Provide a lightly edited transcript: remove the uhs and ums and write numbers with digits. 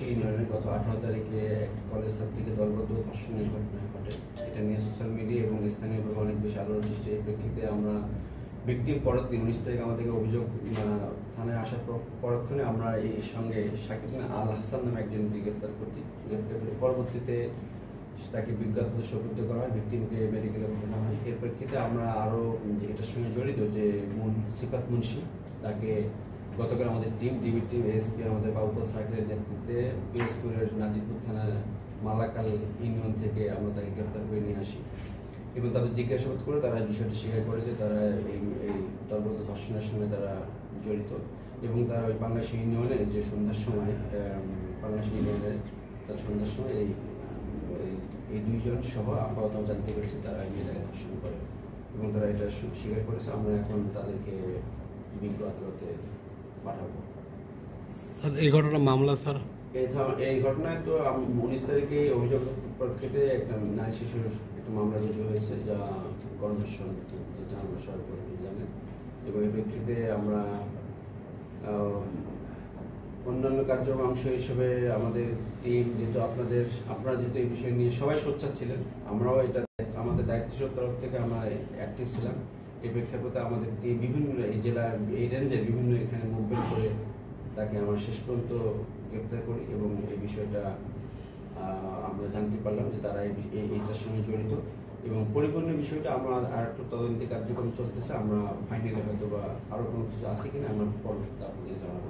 পাঙ্গাশী ইউনিয়নে গত 18 তারিখে একটি কলেজ ছাত্রীকে দলবদ্ধ ধর্ষণের ঘটনা ঘটে। এটা নিয়ে সোশ্যাল মিডিয়া এবং স্থানীয়ভাবে অনেক বেশি আলোড়ন সৃষ্টি। এই প্রেক্ষিতে আমরা ভিকটিম পরের দিন 19 তারিখ আমাদেরকে অভিযোগ থানায় আসার পরক্ষণে আমরা এই সঙ্গে শাকিব আল হাসান নামে একজনকে গ্রেপ্তার করি। পরবর্তীতে তাকে বিজ্ঞাপন সুপর্দ করা হয়, ভিকটিমকে মেডিকেলে পাঠানো হয়। এর প্রেক্ষিতে আমরা আরও এটার সঙ্গে জড়িত যে সিফাত মুন্সি, তাকে গতকাল আমাদের ডিবির টিম এএসপি আমাদের বাবুপাল সার্কেলের নেতৃত্বে পিরোজপুরের নাজিরপুর থানার মালাকাল ইউনিয়ন থেকে আমরা তাকে গ্রেপ্তার করে নিয়ে আসি এবং তাদের জিজ্ঞাসাবাদ করে তারা বিষয়টি স্বীকার করে যে তারা এই দলবদ্ধ ধর্ষণের সঙ্গে তারা জড়িত এবং তারা ওই পাঙ্গাশী ইউনিয়নের যে সন্ধ্যার সময় পাঙ্গাশী ইউনিয়নের তার সন্ধ্যার সময় এই দুইজন সহ আপাতত জানতে পেরেছি তারা এই জায়গায় ধর্ষণ করে এবং তারা এটা স্বীকার করেছে। আমরা এখন তাদেরকে বিজ্ঞ আদালতে পাঠাবো। এই ঘটনা মামলা স্যার, এই ঘটনায় তো 19 তারিখে অভিযোগ প্রেক্ষিতে একটা নারী শিশুর একটা মামলা রুজু হয়েছে, যা গণধর্ষণ, যেটা আমরা সরকারি জানেন। এবং এই প্রেক্ষিতে আমরা অন্যান্য কার্যক্রম হিসেবে আমাদের টিম যেহেতু আপনারা যেহেতু এই বিষয় নিয়ে সবাই সোচ্চার ছিলেন, আমরাও এটা আমাদের দায়িত্বশীল তরফ থেকে আমরা অ্যাক্টিভ ছিলাম। এই প্রেক্ষাপটে আমাদের টিম বিভিন্ন এই জেলার এই রেঞ্জে বিভিন্ন এখানে মুভমেন্ট করে তাকে আমরা শেষ পর্যন্ত গ্রেপ্তার করি এবং এই বিষয়টা আমরা জানতে পারলাম যে তারা এইটার সঙ্গে জড়িত এবং পরিপূর্ণ বিষয়টা আমরা আর একটু তদন্তি কার্যক্রম চলতেছে। আমরা ফাইনালি হয়তো বা আরো কোনো কিছু আছে কিনা আমরা পরবর্তীতে আপনাদের জানাবো।